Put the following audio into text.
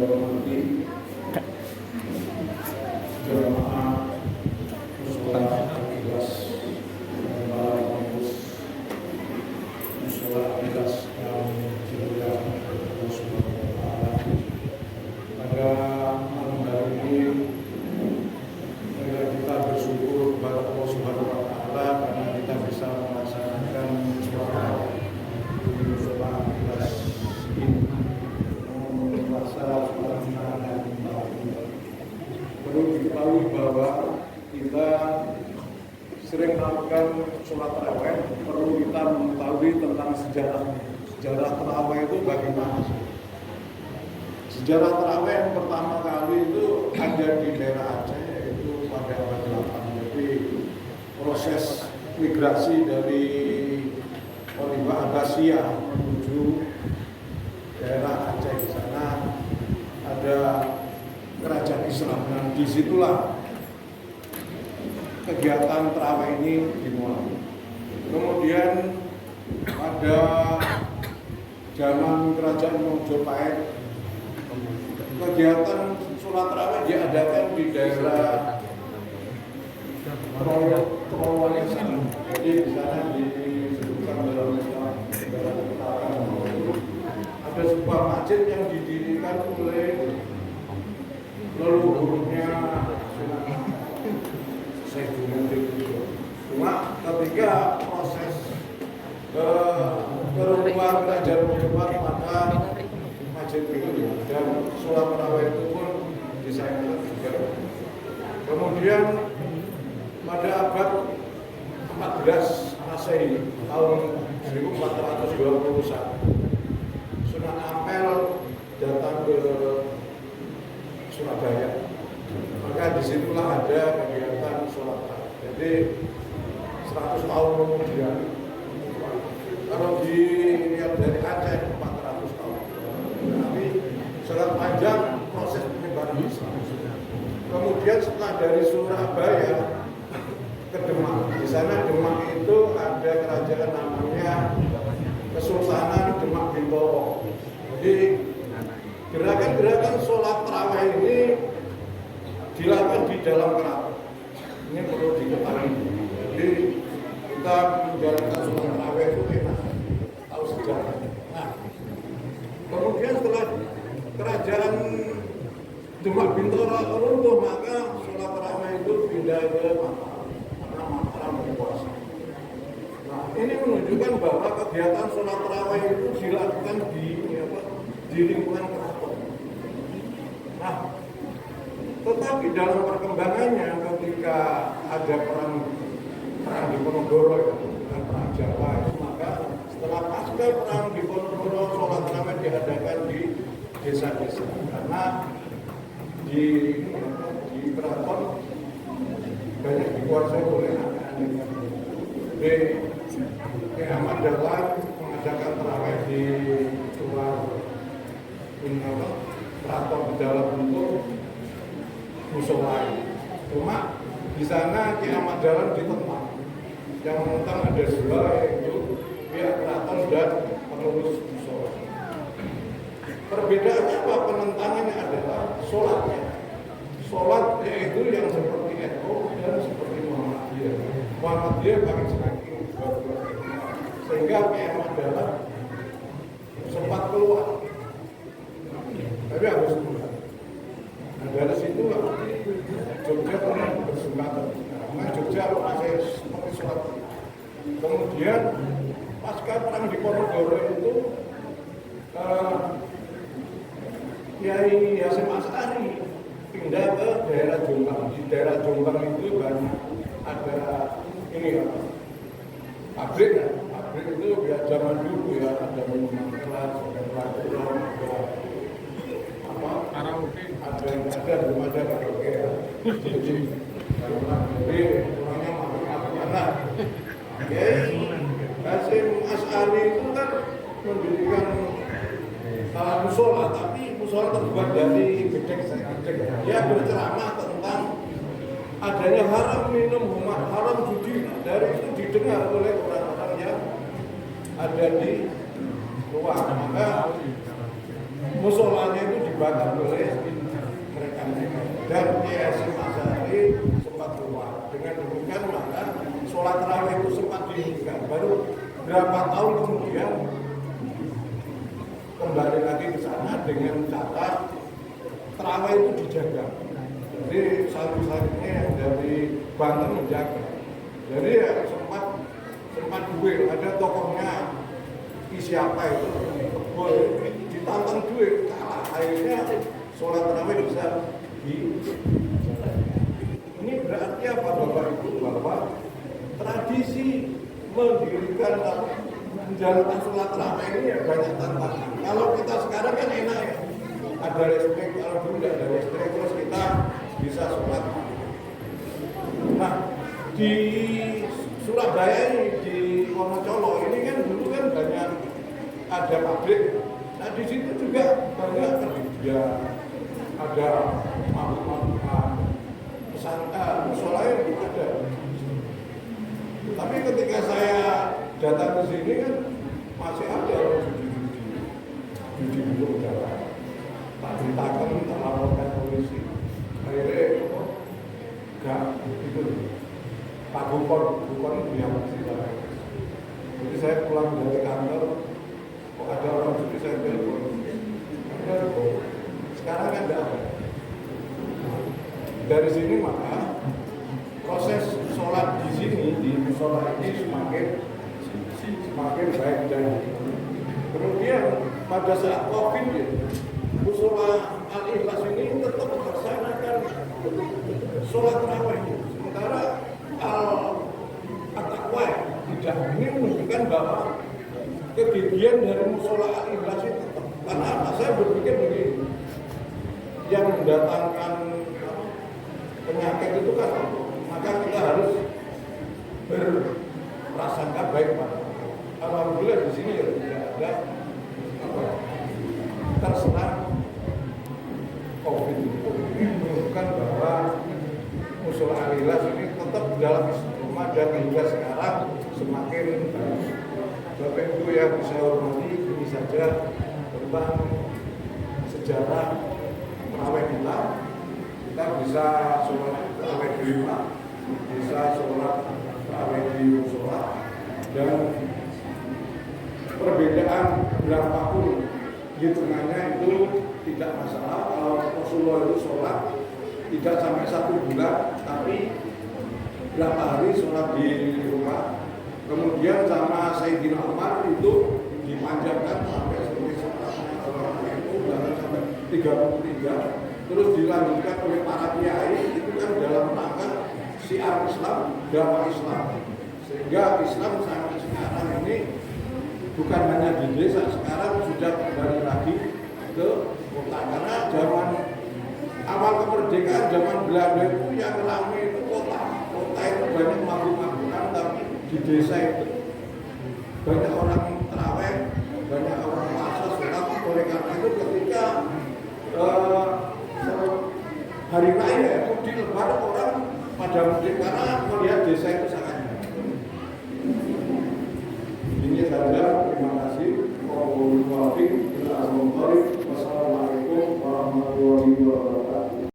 hormati jemaah mushola Ikhlas mushola Ikhlas yang dimuliakan Allah Subhanahu wa Ta'ala. Pada malam hari ini kita bersyukur kepada Allah Subhanahu wa Ta'ala karena kita bisa melaksanakan sholat mushola Ikhlas ini. Perlu diketahui bahwa kita sering melakukan sholat tarawih, perlu kita mengetahui tentang sejarah tarawih itu bagaimana. Sejarah tarawih yang pertama kali itu ada di daerah Aceh, yaitu pada abad 8. Jadi proses migrasi dari Khalifah Abbasiyah menuju daerah Aceh, di sana ada kerajaan Islam, dan disitulah kegiatan tarawih ini dimulai. Kemudian pada zaman kerajaan Majapahit, kegiatan sholat tarawih diadakan di daerah Trowolesan. Jadi di sana disebutkan dalam sejarah itu ada sebuah masjid yang didirikan oleh leluhurnya Sayyidina. Cuma ketika proses kerubuhan kerajaan Majapahit, maka masjid itu dan sholat tarawih itu pun disayangkan juga. Kemudian pada abad 14 Masehi tahun 1421, Sunan Ampel datang ke Surabaya, maka disitulah ada kegiatan sholat tarawih. Jadi 100 tahun kemudian, kalau dilihat dari Aceh 400 tahun, tapi sangat panjang proses penyebaran Islam. Kemudian setelah dari Surabaya ke Demak, di sana Demak itu ada kerajaan namanya Kesultanan Demak Bintoro. Jadi gerakan-gerakan sholat tarawih ini dilakukan di dalam keraton. Ini perlu diketahui. Jadi kita menjalankan sholat tarawih itu enak, tahu sejarah. Nah, kemudian setelah kerajaan Demak Bintoro runtuh, maka sholat tarawih itu pindah ke Mataram berkuasa. Nah, ini menunjukkan bahwa kegiatan sholat tarawih itu dilakukan di lingkungan keraton. Nah, tetapi dalam perkembangannya ketika ada perang Diponegoro, ya, perang Jawa, maka setelah pasca perang Diponegoro, sholat tarawih diadakan di desa-desa karena di keraton banyak dikuasai oleh anak-anak. Jadi Ahmad Dahlan mengadakan tarawih di luar keraton dalam bentuk musola. Cuma di sana Ki Ahmad Dahlan ditentang. Yang menentang ada dua, yaitu pihak keraton dan pengurus musola. Perbedaannya apa? Penentangannya adalah sholatnya. Sholat yaitu yang seperti NU dan seperti Muhammadiyah. Muhammadiyah pakai selangking sehingga Ki Ahmad Dahlan sempat keluar. Tapi harus keluar. Nah, dari situ Jogja pernah bersemangat. Karena Jogja masih seperti sholat. Kemudian pasca perang Diponegoro itu Kiai Hasyim Asy'ari pindah ke daerah Jombang. Di daerah Jombang itu banyak ada pabrik ya. Pabrik itu biar zaman dulu ya, ada minuman keras, ada peraturan, ada belum ada karaoke ya. Jadi orangnya mabuk-mabukan. Kiai Hasyim Asy'ari itu kan mendirikan musola, tapi musola terbuat dari gedek. Dia berceramah tentang adanya haram minum, haram judi. Dari itu didengar oleh orang-orang yang ada di luar, maka musolanya itu dibakar oleh mereka. Dan Yayasan Azhari sempat keluar. Dengan demikian maka sholat tarawih itu sempat dihentikan. Baru berapa tahun kemudian kembali lagi ke sana dengan cara tarawih itu dijaga. Jadi salib-salibnya yang dari Banten menjaga. Jadi ya sempat duit, ada tokohnya siapa itu boleh ditantang duit, kalah, akhirnya sholat tarawih bisa di. Ini berarti apa Bapak Ibu, bahwa tradisi mendirikan atau menjalankan sholat tarawih ini ya banyak tantangan. Kalau kita sekarang kan enak ya, ada listrik, kalau dulu tidak ada listrik terus kita bisa sholat. Nah di Surabaya ini, di Wonocolo ini kan dulu kan banyak ada pabrik. Nah di situ juga banyak kerja, ada mabuk-mabukan, pesantren, musola yang ada. Tapi ketika saya datang ke sini kan masih ada orang judi dulu udara. Tak ceritakan, tak laporkan polisi. Akhirnya enggak itu. Pak Bukon dia masih ada. Jadi saya pulang dari kantor, kok ada orang judi, saya telepon. Sekarang kan enggak ada. Dari sini maka proses sholat di sini, di musola ini semakin baik dan kemudian pada saat COVID ya, musola Al-Ikhlas ini tetap melaksanakan sholat tarawih. Sementara Al-Taqwa tidak, ini menunjukkan bahwa kegigihan dari musola Al-Ikhlas itu tetap. Karena apa? Saya berpikir begini, yang mendatangkan penyakit itu kan, maka kita harus berprasangka baik pada. Alhamdulillah di sini ya tidak ada terserang COVID itu. Ini menunjukkan bahwa musola Al-Ikhlas ini tetap dalam istiqomah dan hingga sekarang semakin baik. Bapak Ibu yang saya hormati, ini saja tentang sejarah tarawih kita. Kita bisa sholat tarawih di rumah, bisa sholat tarawih di musola, dan perbedaan berapapun hitungannya itu tidak masalah. Kalau Rasulullah itu sholat tidak sampai 1 bulan, tapi berapa hari sholat di rumah. Kemudian sama Sayyidina Umar itu dipanjangkan sampai sholat itu bahkan sampai 33. Terus dilanjutkan oleh para kiai, itu kan dalam rangka syiar Islam, dakwah Islam. Sehingga Islam sampai sekarang ini bukan hanya di desa, sekarang sudah kembali lagi ke kota. Karena zaman awal kemerdekaan, zaman Belanda itu yang ramai itu kota. Kota itu banyak mabuk-mabukan, tapi di desa itu banyak orang tarawih, banyak orang puasa, sholat. Oleh karena itu ketika hari raya itu di lebaran orang pada mudik karena melihat desa itu sangat